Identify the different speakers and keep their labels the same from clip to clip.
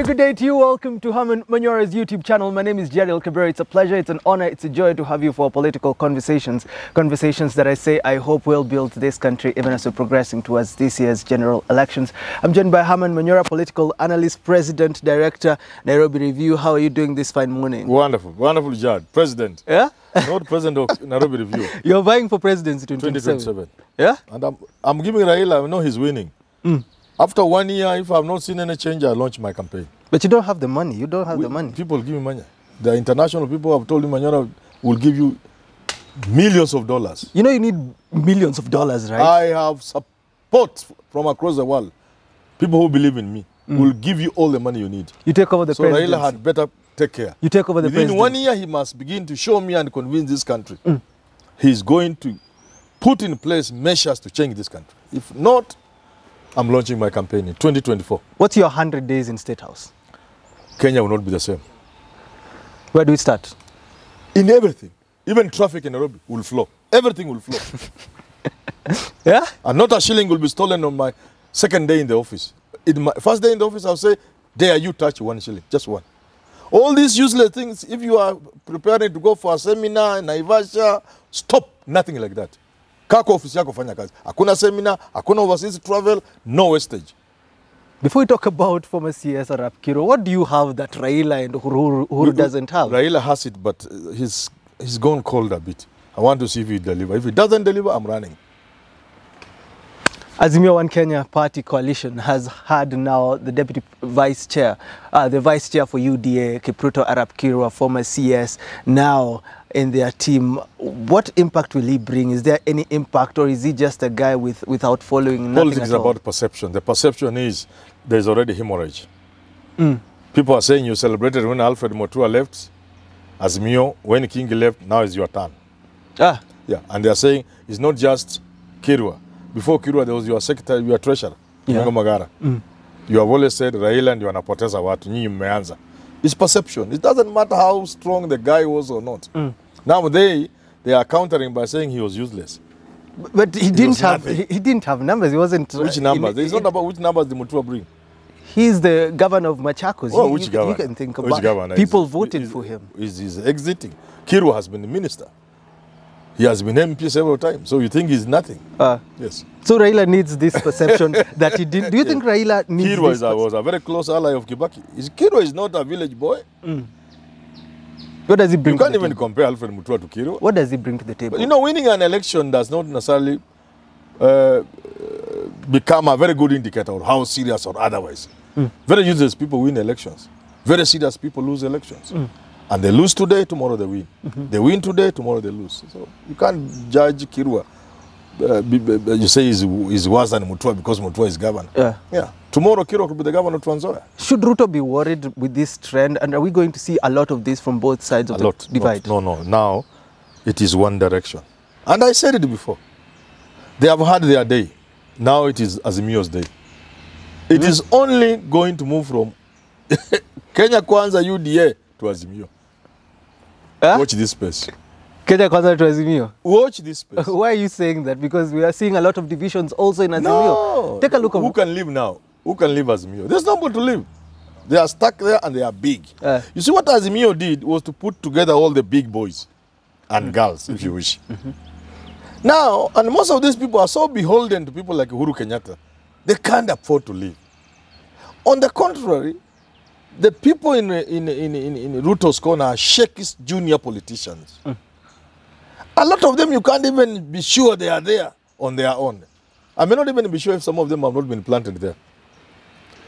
Speaker 1: very good day to you. Welcome to Herman Manyora's YouTube channel. My name is Jadiel, Kabiro. It's a pleasure, it's an honor, it's a joy to have you for political conversations. Conversations that I hope will build this country even as we're progressing towards this year's general elections. I'm joined by Herman Manyora, political analyst, president, director, Nairobi Review. How are you doing this fine morning?
Speaker 2: Wonderful, wonderful, Jad. President.
Speaker 1: Yeah?
Speaker 2: Not president of Nairobi Review.
Speaker 1: You're vying for presidency in 2027. Yeah?
Speaker 2: And I'm giving Raila, I know he's winning. After 1 year, if I've not seen any change, I launch my campaign.
Speaker 1: But you don't have the money. You don't have the money.
Speaker 2: People give me money. The international people have told me Manyora will give you millions of dollars.
Speaker 1: You know you need millions of dollars, right?
Speaker 2: I have support from across the world. People who believe in me will give you all the money you need.
Speaker 1: You take over the presidency.
Speaker 2: So Raila had better take care.
Speaker 1: You take over the presidency.
Speaker 2: Within 1 year, he must begin to show me and convince this country. He's going to put in place measures to change this country. If not, I'm launching my campaign in 2024.
Speaker 1: What's your 100 days in State House?
Speaker 2: Kenya will not be the same.
Speaker 1: Where do we start?
Speaker 2: In everything. Even traffic in Nairobi will flow. Everything will flow.
Speaker 1: Yeah?
Speaker 2: And not a shilling will be stolen on my second day in the office. In my first day in the office, I'll say, dare you touch 1 shilling, just one. All these useless things, if you are preparing to go for a seminar in Naivasha, stop. Nothing like that. Kako office yako fanya kazi. Hakuna seminar, hakuna overseas travel, no wastage.
Speaker 1: Before we talk about former CS Arap Kiro, what do you have that Raila and Uhuru doesn't have?
Speaker 2: Raila has it, but he's gone cold a bit. I want to see if he delivers. If he doesn't deliver, I'm running.
Speaker 1: Azimio One Kenya Party Coalition has had now the deputy vice chair, the vice chair for UDA, Kipruto Arap Kiro, a former CS, now in their team. What impact will he bring? Is there any impact, or is he just a guy without following nothing
Speaker 2: Politics is
Speaker 1: at all?
Speaker 2: about perception. The perception is there's already hemorrhage. People are saying you celebrated when Alfred Mutua left, Azimio, when King left, now is your turn.
Speaker 1: Ah.
Speaker 2: Yeah, and they are saying it's not just Kirwa. Before Kirwa, there was your secretary, your treasurer, Magara. You have always said Raila and you wanapoteza watu, nyinyi mmeanza. It's perception. It doesn't matter how strong the guy was or not. Now they are countering by saying he was useless.
Speaker 1: But he didn't have numbers. He wasn't.
Speaker 2: Which numbers? It's not about which numbers the Mutua bring.
Speaker 1: He's the governor of Machakos.
Speaker 2: Oh, which governor?
Speaker 1: You can think
Speaker 2: Which
Speaker 1: about
Speaker 2: governor?
Speaker 1: people voted for him.
Speaker 2: He's exiting. Kirwa has been the minister. He has been MP several times. So you think he's nothing? Yes.
Speaker 1: So Raila needs this perception that he didn't. Do you think Raila needs
Speaker 2: Kirwa
Speaker 1: this
Speaker 2: was a very close ally of Kibaki. Kirwa is not a village boy.
Speaker 1: What does he bring?
Speaker 2: You can't even compare Alfred Mutua to Kirwa.
Speaker 1: What does he bring to the table?
Speaker 2: But you know, winning an election does not necessarily become a very good indicator of how serious or otherwise. Very useless people win elections. Very serious people lose elections. And they lose today, tomorrow they win. They win today, tomorrow they lose. So you can't judge Kirwa. You say he's worse than Mutua because Mutua is governor. Yeah. Tomorrow Kirwa could be the governor of Trans-Nzoia.
Speaker 1: Should Ruto be worried with this trend? And are we going to see a lot of this from both sides of the divide?
Speaker 2: No. Now it is one direction. And I said it before. They have had their day. Now it is Azimio's day. It is only going to move from Kenya Kwanza UDA to Azimio. Watch this space.
Speaker 1: Kenya Kwanza to Azimio?
Speaker 2: Watch this space.
Speaker 1: Why are you saying that? Because we are seeing a lot of divisions also in Azimio.
Speaker 2: No.
Speaker 1: Take a look.
Speaker 2: Who can live now? Who can live Azimio? There's nobody to live. They are stuck there and they are big. You see what Azimio did was to put together all the big boys and girls, if you wish. Now, and most of these people are so beholden to people like Uhuru Kenyatta, they can't afford to live. On the contrary, the people in Ruto's corner are Sheikh's junior politicians. A lot of them, you can't even be sure they are there on their own. I may not even be sure if some of them have not been planted there.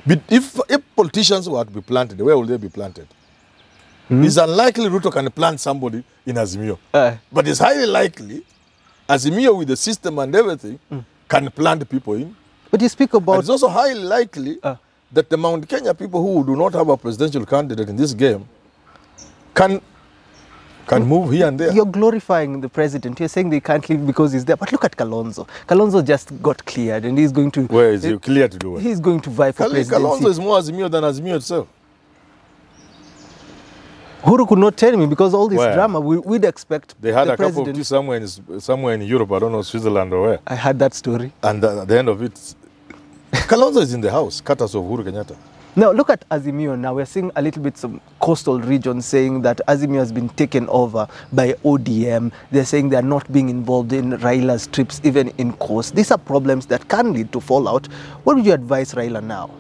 Speaker 2: But if politicians were to be planted, where will they be planted? It's unlikely Ruto can plant somebody in Azimio. But it's highly likely Azimio with the system and everything can plant people in.
Speaker 1: But you speak about...
Speaker 2: And it's also highly likely that the Mount Kenya people who do not have a presidential candidate in this game can move here and there.
Speaker 1: You're glorifying the president. You're saying they can't leave because he's there. But look at Kalonzo. Kalonzo just got cleared and he's going to...
Speaker 2: Where is he cleared to do it?
Speaker 1: He's going to vie for presidency.
Speaker 2: Kalonzo is more Azimio than Azimio itself.
Speaker 1: Uhuru could not tell me because all this drama, we'd expect
Speaker 2: they had a cup of tea somewhere in Europe, I don't know, Switzerland or where.
Speaker 1: I heard that story.
Speaker 2: And at the end of it, Kalonzo is in the house, cutters of Uhuru Kenyatta.
Speaker 1: Now, look at Azimio now. We're seeing a little bit some coastal regions saying that Azimio has been taken over by ODM. They're saying they're not being involved in Raila's trips, even in coast. These are problems that can lead to fallout. What would you advise Raila now?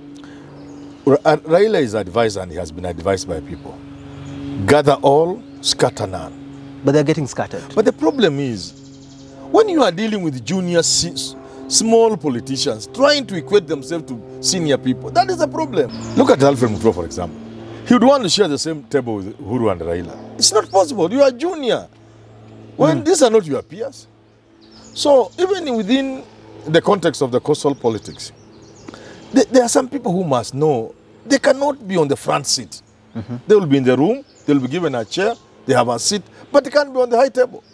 Speaker 2: Raila is advised, and he has been advised by people. Gather all, scatter none.
Speaker 1: But they're getting scattered.
Speaker 2: But the problem is, when you are dealing with junior, small politicians trying to equate themselves to senior people, that is a problem. Look at Alfred Mutua, for example. He would want to share the same table with Uhuru and Raila. It's not possible. You are junior. When these are not your peers. So even within the context of the coastal politics, there are some people who must know they cannot be on the front seat. They will be in the room, they will be given a chair, they have a seat, but they can't be on the high table.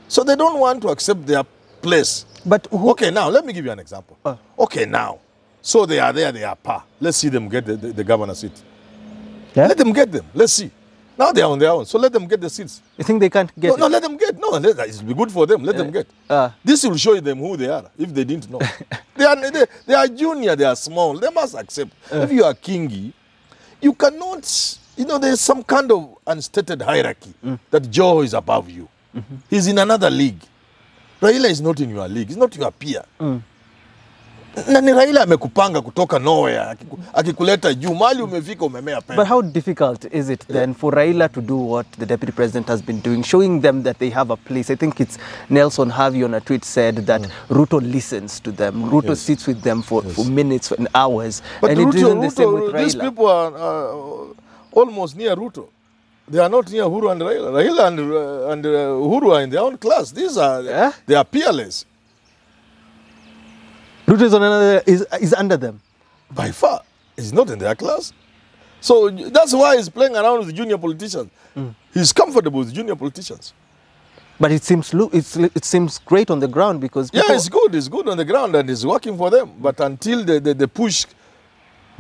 Speaker 2: So they don't want to accept their place.
Speaker 1: But
Speaker 2: okay, now, let me give you an example. Okay, now, so they are there, they are par. Let's see them get the governor seat.
Speaker 1: Yeah?
Speaker 2: Let them get them. Let's see. Now they are on their own, so let them get the seats.
Speaker 1: You think they can't get
Speaker 2: No, let them get. No, it will be good for them. Let them get. This will show them who they are, if they didn't know. they are junior, they are small. They must accept. If you are kingy, you cannot, there's some kind of unstated hierarchy that Joe is above you. He's in another league. Raila is not in your league. He's not your peer. Nani Raila amekupanga kutoka nowhere, akikuleta juu mali umefika umemea pembe.
Speaker 1: But how difficult is it then for Raila to do what the deputy president has been doing, showing them that they have a place? I think it's Nelson Harvey on a tweet said that Ruto listens to them. Ruto sits with them for minutes and hours.
Speaker 2: But
Speaker 1: and
Speaker 2: Ruto,
Speaker 1: it isn't the same with Raila.
Speaker 2: These people are almost near Ruto. They are not near Uhuru and Raila. Raila and Uhuru are in their own class. These are, they are peerless.
Speaker 1: Ruto is under them.
Speaker 2: By far. He's not in their class. So that's why he's playing around with junior politicians. He's comfortable with junior politicians.
Speaker 1: But it seems great on the ground because people...
Speaker 2: Yeah, it's good on the ground and it's working for them. But until the push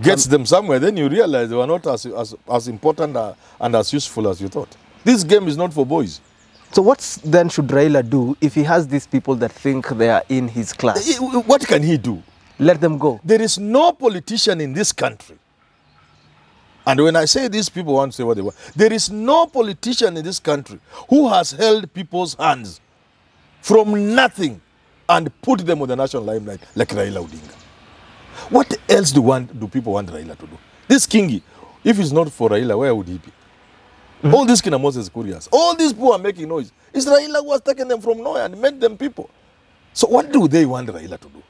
Speaker 2: gets them somewhere, then you realize they were not as important and as useful as you thought. This game is not for boys.
Speaker 1: So what then should Raila do if he has these people that think they are in his class?
Speaker 2: What can he do?
Speaker 1: Let them go.
Speaker 2: There is no politician in this country. And when I say these people want to say what they want, there is no politician in this country who has held people's hands from nothing and put them on the national limelight like Raila Odinga. What else do people want Raila to do? This Kingi, if it's not for Raila, where would he be? All these Kinamoses couriers, all these people are making noise. It's Raila who has taken them from nowhere and made them people. So what do they want Raila to do?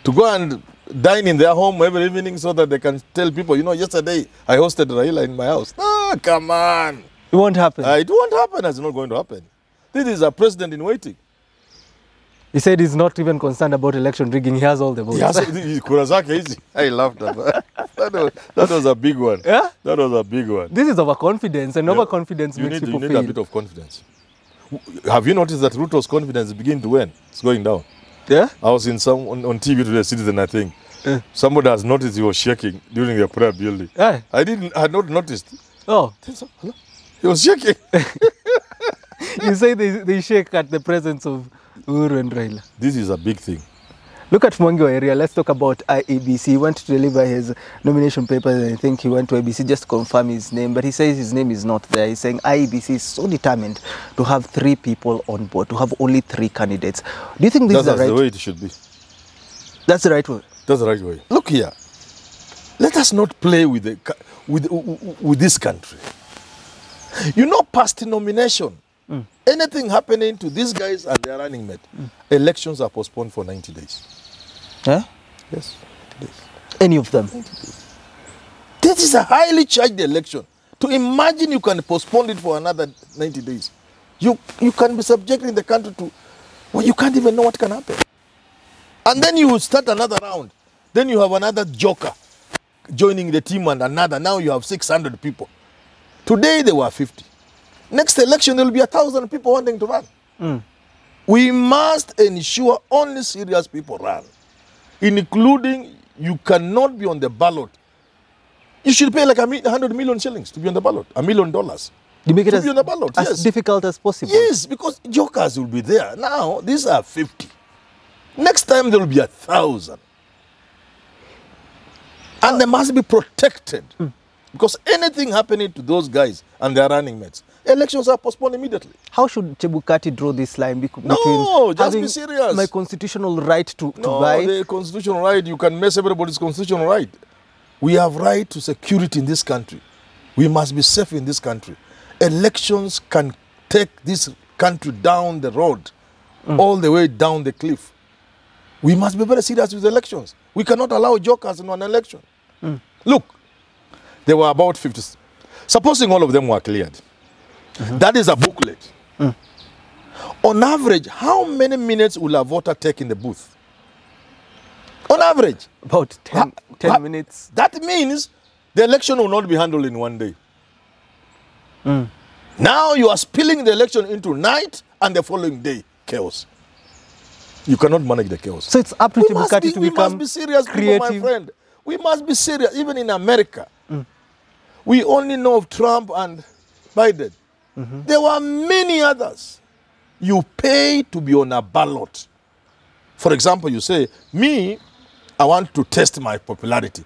Speaker 2: To go and dine in their home every evening so that they can tell people, yesterday I hosted Raila in my house. Ah, come on.
Speaker 1: It won't happen.
Speaker 2: It won't happen. It's not going to happen. This is a president in waiting.
Speaker 1: He said he's not even concerned about election rigging. He has all the votes.
Speaker 2: I loved that. That was a big one.
Speaker 1: Yeah?
Speaker 2: That was a big one.
Speaker 1: This is overconfidence, and overconfidence makes people
Speaker 2: You
Speaker 1: fail.
Speaker 2: need a bit of confidence. Have you noticed that Ruto's confidence is beginning to wane? It's going down.
Speaker 1: Yeah?
Speaker 2: I was on TV today, Citizen, I think. Somebody has noticed he was shaking during the prayer building.
Speaker 1: Yeah.
Speaker 2: I had not noticed.
Speaker 1: Oh.
Speaker 2: He was shaking.
Speaker 1: You say they shake at the presence of Uhuru and Raila.
Speaker 2: This is a big thing.
Speaker 1: Look at Mwangio area. Let's talk about IEBC. He went to deliver his nomination papers and I think he went to IEBC just to confirm his name. But he says his name is not there. He's saying IEBC is so determined to have 3 people on board, to have only 3 candidates. Do you think this is the right way?
Speaker 2: That's the way it should be.
Speaker 1: That's the right way?
Speaker 2: That's the right way. Look here. Let us not play with this country. Past nomination. Anything happening to these guys and their running mate, elections are postponed for 90 days.
Speaker 1: Yeah?
Speaker 2: Yes, 90 days.
Speaker 1: Any of them?
Speaker 2: 90 days. This is a highly charged election. To imagine you can postpone it for another 90 days. You can be subjecting the country to, you can't even know what can happen. And then you start another round. Then you have another joker joining the team and another. Now you have 600 people. Today there were 50. Next election, there will be 1,000 people wanting to run. We must ensure only serious people run, including you cannot be on the ballot. You should pay like 100 million shillings to be on the ballot, $1 million.
Speaker 1: You make it
Speaker 2: to be on the ballot,
Speaker 1: as difficult as possible.
Speaker 2: Yes, because jokers will be there. Now, these are 50. Next time, there will be 1,000. And they must be protected. Because anything happening to those guys and their running mates, elections are postponed immediately.
Speaker 1: How should Chebukati draw this line between
Speaker 2: just be serious.
Speaker 1: my constitutional right to buy?
Speaker 2: No, the constitutional right, you can mess everybody's constitutional right. We have right to security in this country. We must be safe in this country. Elections can take this country down the road, all the way down the cliff. We must be very serious with elections. We cannot allow jokers in an election. Look, there were about 50. Supposing all of them were cleared. That is a booklet. On average, how many minutes will a voter take in the booth? On average.
Speaker 1: About 10 minutes.
Speaker 2: That means the election will not be handled in one day. Now you are spilling the election into night and the following day, chaos. You cannot manage the chaos.
Speaker 1: So it's up to Chebukati to become
Speaker 2: We must be serious,
Speaker 1: creative.
Speaker 2: people, my friend. We must be serious, even in America. We only know of Trump and Biden. There were many others. You pay to be on a ballot. For example, you say, me, I want to test my popularity.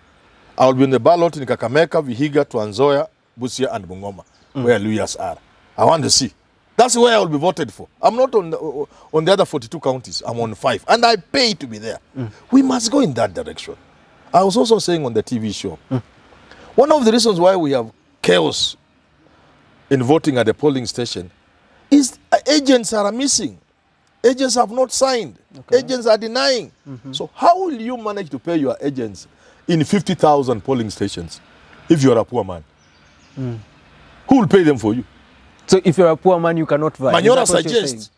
Speaker 2: I will be on the ballot in Kakamega, Vihiga, Trans Nzoia, Busia, and Bungoma, where lawyers are. I want to see. That's where I will be voted for. I'm not on the other 42 counties. I'm on 5. And I pay to be there. We must go in that direction. I was also saying on the TV show, one of the reasons why we have chaos in voting at the polling station is agents are missing. Agents have not signed. Agents are denying. So how will you manage to pay your agents in 50,000 polling stations if you are a poor man? Who will pay them for you?
Speaker 1: So if you're a poor man, you cannot vote.
Speaker 2: Manyora suggests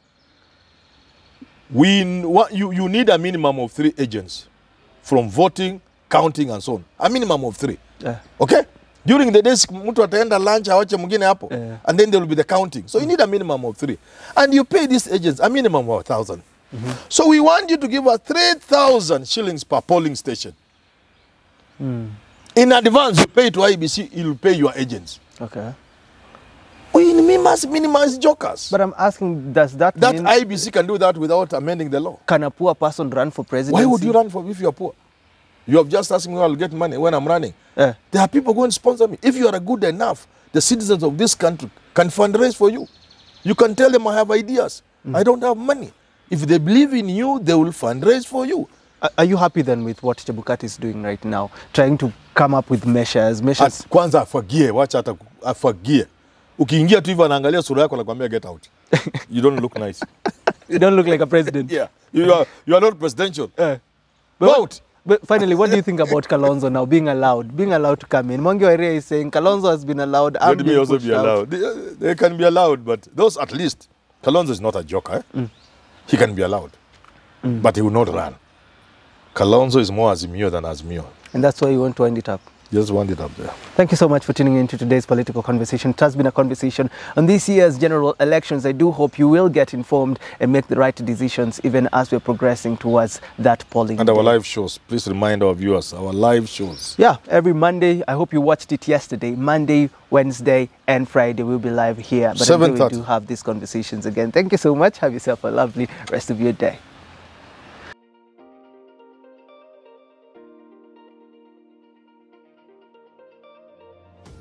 Speaker 2: you need a minimum of 3 agents from voting, counting, and so on. A minimum of 3. Okay? During the days, mtu ataenda lunch, awache mwingine hapo. And then there will be the counting. So you need a minimum of 3. And you pay these agents a minimum of 1,000. So we want you to give us 3,000 shillings per polling station. In advance, you pay to IBC, you'll pay your agents.
Speaker 1: Okay.
Speaker 2: We must minimize jokers.
Speaker 1: But I'm asking, does that mean
Speaker 2: IBC can do that without amending the law?
Speaker 1: Can a poor person run for presidency?
Speaker 2: Why would you run for if you are poor? You have just asked me where I'll get money when I'm running. There are people going to sponsor me. If you are good enough, the citizens of this country can fundraise for you. You can tell them I have ideas. I don't have money. If they believe in you, they will fundraise for you.
Speaker 1: Are you happy then with what Chebukati is doing right now? Trying to come up with measures.
Speaker 2: Kwanza afagie, wacha hata afagie. Ukiingia tu hivyo anaangalia sura yako anakuambia get out. You don't look nice.
Speaker 1: You don't look like a president.
Speaker 2: Yeah. You are not presidential. Vote.
Speaker 1: But finally, what do you think about Kalonzo now being allowed to come in? Mwangi Waria is saying Kalonzo has been allowed.
Speaker 2: Let me also be allowed. They can be allowed, but those at least. Kalonzo is not a joker. He can be allowed, but he will not run. Kalonzo is more Azimio than Azimio.
Speaker 1: And that's why you want to wind it up.
Speaker 2: Just wind it up there.
Speaker 1: Thank you so much for tuning in to today's political conversation. It has been a conversation on this year's general elections. I do hope you will get informed and make the right decisions even as we're progressing towards that polling
Speaker 2: And
Speaker 1: day.
Speaker 2: our live shows. Please remind our viewers, our live shows.
Speaker 1: Yeah, every Monday. I hope you watched it yesterday. Monday, Wednesday, and Friday we'll be live here. But until we do have these conversations again. Thank you so much. Have yourself a lovely rest of your day.